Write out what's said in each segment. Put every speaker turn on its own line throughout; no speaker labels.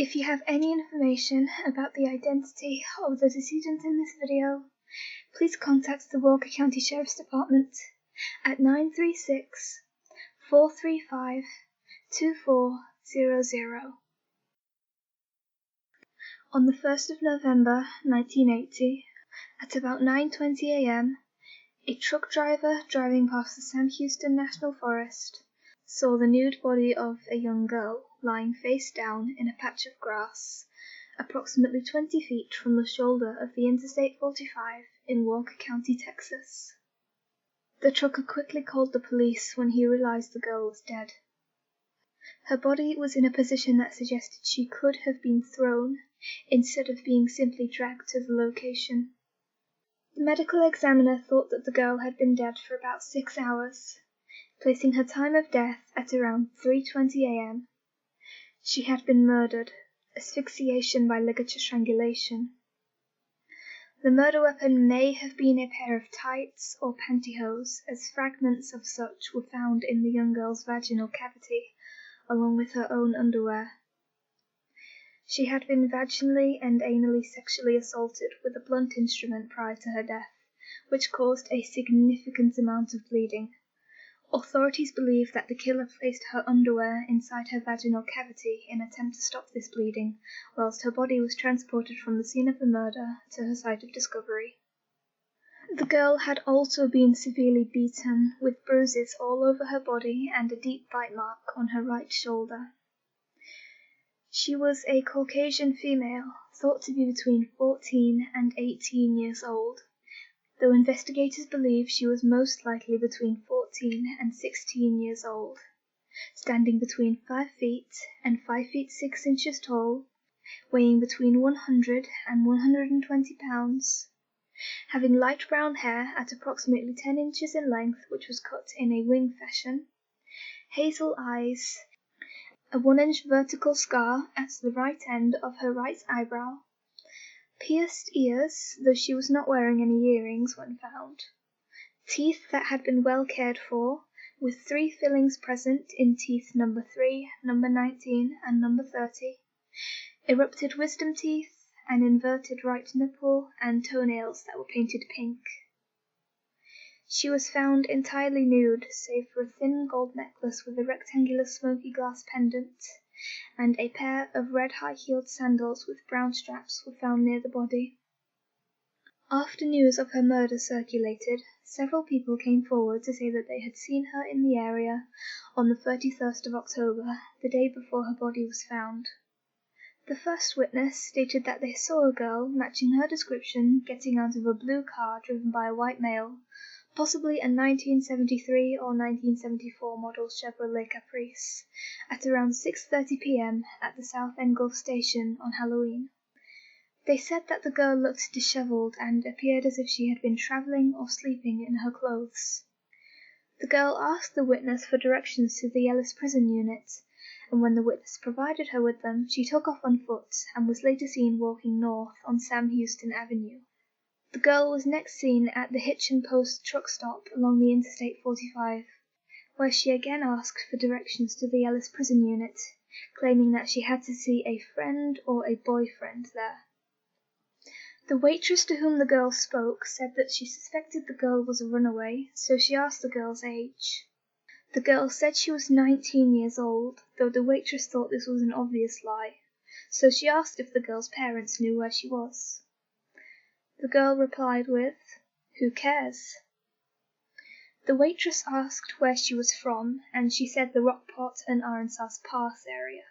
If you have any information about the identity of the decedent in this video, please contact the Walker County Sheriff's Department at 936-435-2400. On the 1st of November 1980, at about 9:20 a.m., a truck driver driving past the Sam Houston National Forest saw the nude body of a young girl lying face down in a patch of grass, approximately 20 feet from the shoulder of the Interstate 45 in Walker County, Texas. The trucker quickly called the police when he realized the girl was dead. Her body was in a position that suggested she could have been thrown instead of being simply dragged to the location. The medical examiner thought that the girl had been dead for about 6 hours, placing her time of death at around 3:20 a.m. She had been murdered, asphyxiation by ligature strangulation. The murder weapon may have been a pair of tights or pantyhose, as fragments of such were found in the young girl's vaginal cavity, along with her own underwear. She had been vaginally and anally sexually assaulted with a blunt instrument prior to her death, which caused a significant amount of bleeding. Authorities believe that the killer placed her underwear inside her vaginal cavity in an attempt to stop this bleeding, whilst her body was transported from the scene of the murder to her site of discovery. The girl had also been severely beaten, with bruises all over her body and a deep bite mark on her right shoulder. She was a Caucasian female, thought to be between 14 and 18 years old, though investigators believe she was most likely between 14 and 16 years old, standing between 5 feet and 5 feet 6 inches tall, weighing between 100 and 120 pounds, having light brown hair at approximately 10 inches in length, which was cut in a wing fashion, hazel eyes, a 1-inch vertical scar at the right end of her right eyebrow, pierced ears, though she was not wearing any earrings when found, teeth that had been well cared for, with 3 fillings present in teeth number 3, number 19, and number 30, erupted wisdom teeth, an inverted right nipple, and toenails that were painted pink. She was found entirely nude, save for a thin gold necklace with a rectangular smoky glass pendant, and a pair of red high-heeled sandals with brown straps were found near the body. After news of her murder circulated, several people came forward to say that they had seen her in the area on the 31st of October, the day before her body was found. The first witness stated that they saw a girl matching her description getting out of a blue car driven by a white male, possibly a 1973 or 1974 model Chevrolet Caprice, at around 6:30 p.m. at the South End Gulf Station on Halloween. They said that the girl looked disheveled and appeared as if she had been traveling or sleeping in her clothes. The girl asked the witness for directions to the Ellis Prison Unit, and when the witness provided her with them, she took off on foot and was later seen walking north on Sam Houston Avenue. The girl was next seen at the Hitch and Post truck stop along the Interstate 45, where she again asked for directions to the Ellis Prison Unit, claiming that she had to see a friend or a boyfriend there. The waitress to whom the girl spoke said that she suspected the girl was a runaway, so she asked the girl's age. The girl said she was 19 years old, though the waitress thought this was an obvious lie, so she asked if the girl's parents knew where she was. The girl replied with, "Who cares?" The waitress asked where she was from, and she said the Rockport and Arkansas Pass area.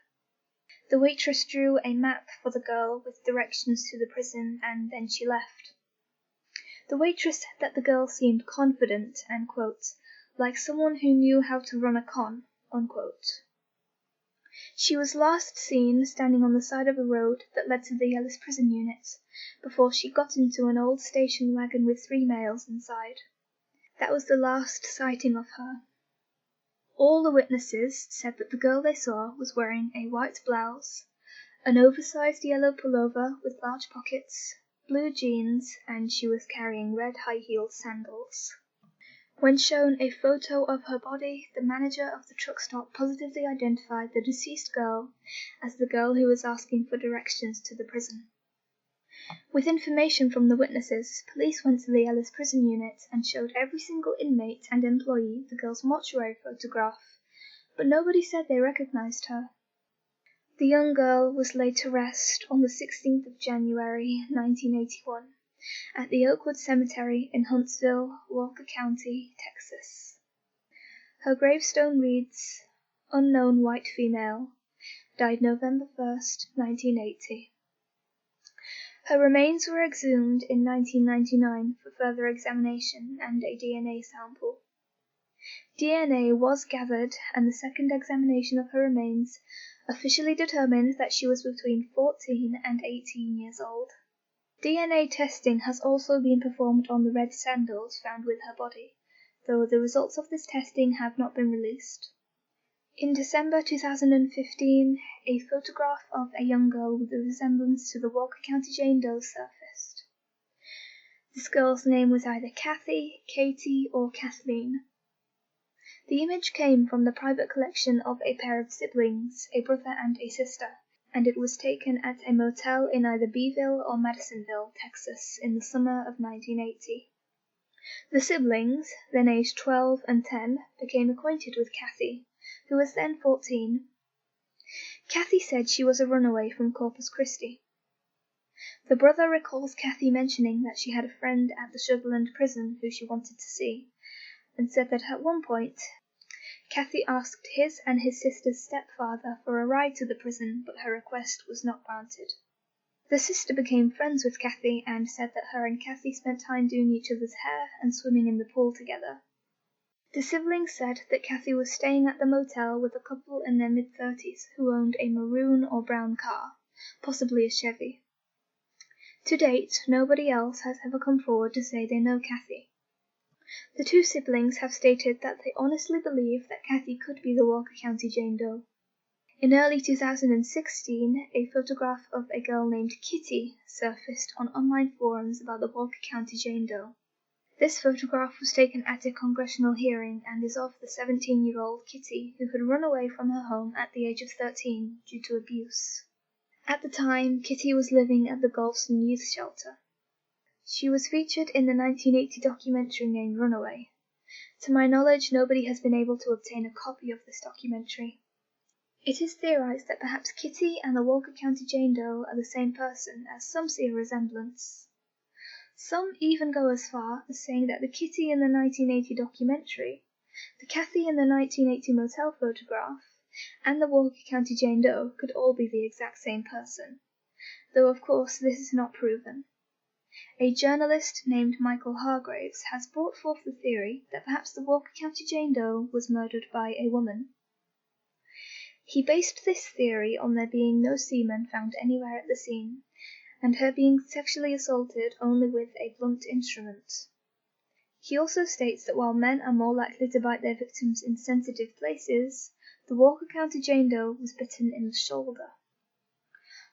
The waitress drew a map for the girl with directions to the prison, and then she left. The waitress said that the girl seemed confident and, quote, like someone who knew how to run a con, unquote. She was last seen standing on the side of the road that led to the Ellis Prison Unit, before she got into an old station wagon with 3 males inside. That was the last sighting of her. All the witnesses said that the girl they saw was wearing a white blouse, an oversized yellow pullover with large pockets, blue jeans, and she was carrying red high-heeled sandals. When shown a photo of her body, the manager of the truck stop positively identified the deceased girl as the girl who was asking for directions to the prison. With information from the witnesses, police went to the Ellis Prison Unit and showed every single inmate and employee the girl's mortuary photograph, but nobody said they recognized her. The young girl was laid to rest on the 16th of January, 1981, at the Oakwood Cemetery in Huntsville, Walker County, Texas. Her gravestone reads, "Unknown white female, died November 1st, 1980. Her remains were exhumed in 1999 for further examination and a DNA sample. DNA was gathered, and the second examination of her remains officially determined that she was between 14 and 18 years old. DNA testing has also been performed on the red sandals found with her body, though the results of this testing have not been released. In December 2015, a photograph of a young girl with a resemblance to the Walker County Jane Doe surfaced. This girl's name was either Kathy, Katie, or Kathleen. The image came from the private collection of a pair of siblings, a brother and a sister, and it was taken at a motel in either Beeville or Madisonville, Texas, in the summer of 1980. The siblings, then aged 12 and 10, became acquainted with Kathy, who was then 14. Kathy said she was a runaway from Corpus Christi. The brother recalls Kathy mentioning that she had a friend at the Sutherland prison who she wanted to see, and said that at one point, Kathy asked his and his sister's stepfather for a ride to the prison, but her request was not granted. The sister became friends with Kathy and said that her and Kathy spent time doing each other's hair and swimming in the pool together. The siblings said that Kathy was staying at the motel with a couple in their mid-30s who owned a maroon or brown car, possibly a Chevy. To date, nobody else has ever come forward to say they know Kathy. The two siblings have stated that they honestly believe that Kathy could be the Walker County Jane Doe. In early 2016, a photograph of a girl named Kitty surfaced on online forums about the Walker County Jane Doe. This photograph was taken at a congressional hearing and is of the 17-year-old Kitty who had run away from her home at the age of 13 due to abuse. At the time, Kitty was living at the Galveston Youth Shelter. She was featured in the 1980 documentary named Runaway. To my knowledge, nobody has been able to obtain a copy of this documentary. It is theorized that perhaps Kitty and the Walker County Jane Doe are the same person, as some see a resemblance. Some even go as far as saying that the Kitty in the 1980 documentary, the Kathy in the 1980 motel photograph, and the Walker County Jane Doe could all be the exact same person, though of course this is not proven. A journalist named Michael Hargraves has brought forth the theory that perhaps the Walker County Jane Doe was murdered by a woman. He based this theory on there being no semen found anywhere at the scene, and her being sexually assaulted only with a blunt instrument. He also states that while men are more likely to bite their victims in sensitive places, the Walker County Jane Doe was bitten in the shoulder.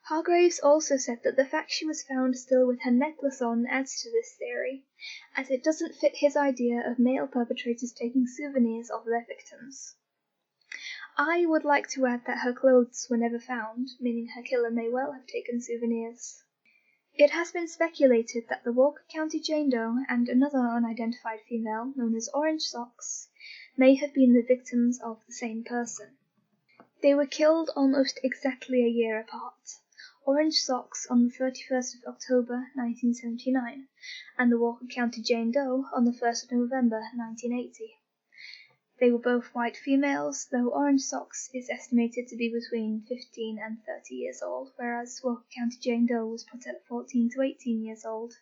Hargraves also said that the fact she was found still with her necklace on adds to this theory, as it doesn't fit his idea of male perpetrators taking souvenirs of their victims. I would like to add that her clothes were never found, meaning her killer may well have taken souvenirs. It has been speculated that the Walker County Jane Doe and another unidentified female, known as Orange Socks, may have been the victims of the same person. They were killed almost exactly a year apart. Orange Socks on the 31st of October 1979, and the Walker County Jane Doe on the 1st of November 1980. They were both white females, though Orange Socks is estimated to be between 15 and 30 years old, whereas Walker County Jane Doe was put at 14 to 18 years old.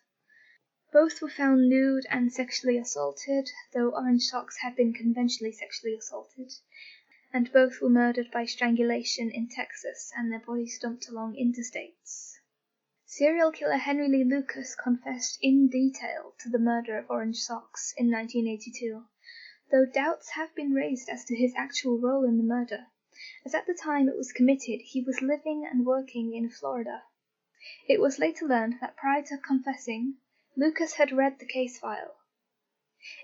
Both were found nude and sexually assaulted, though Orange Socks had been conventionally sexually assaulted, and both were murdered by strangulation in Texas and their bodies dumped along interstates. Serial killer Henry Lee Lucas confessed in detail to the murder of Orange Socks in 1982, though doubts have been raised as to his actual role in the murder, as at the time it was committed he was living and working in Florida. It was later learned that prior to confessing, Lucas had read the case file.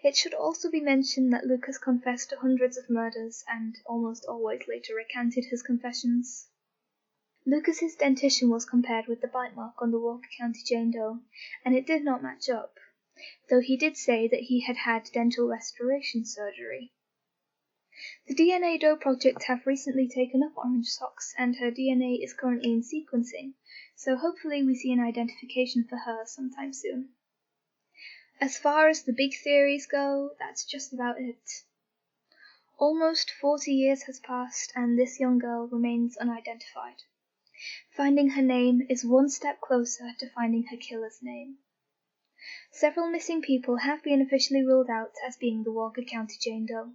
It should also be mentioned that Lucas confessed to hundreds of murders and almost always later recanted his confessions. Lucas's dentition was compared with the bite mark on the Walker County Jane Doe, and it did not match up, though he did say that he had had dental restoration surgery. The DNA Doe Project have recently taken up Orange Socks, and her DNA is currently in sequencing, so hopefully we see an identification for her sometime soon. As far as the big theories go, that's just about it. Almost 40 years has passed, and this young girl remains unidentified. Finding her name is one step closer to finding her killer's name. Several missing people have been officially ruled out as being the Walker County Jane Doe.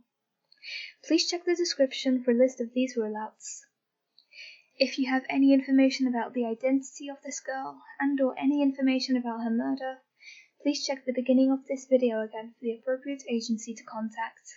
Please check the description for a list of these rule-outs. If you have any information about the identity of this girl and/or any information about her murder, please check the beginning of this video again for the appropriate agency to contact.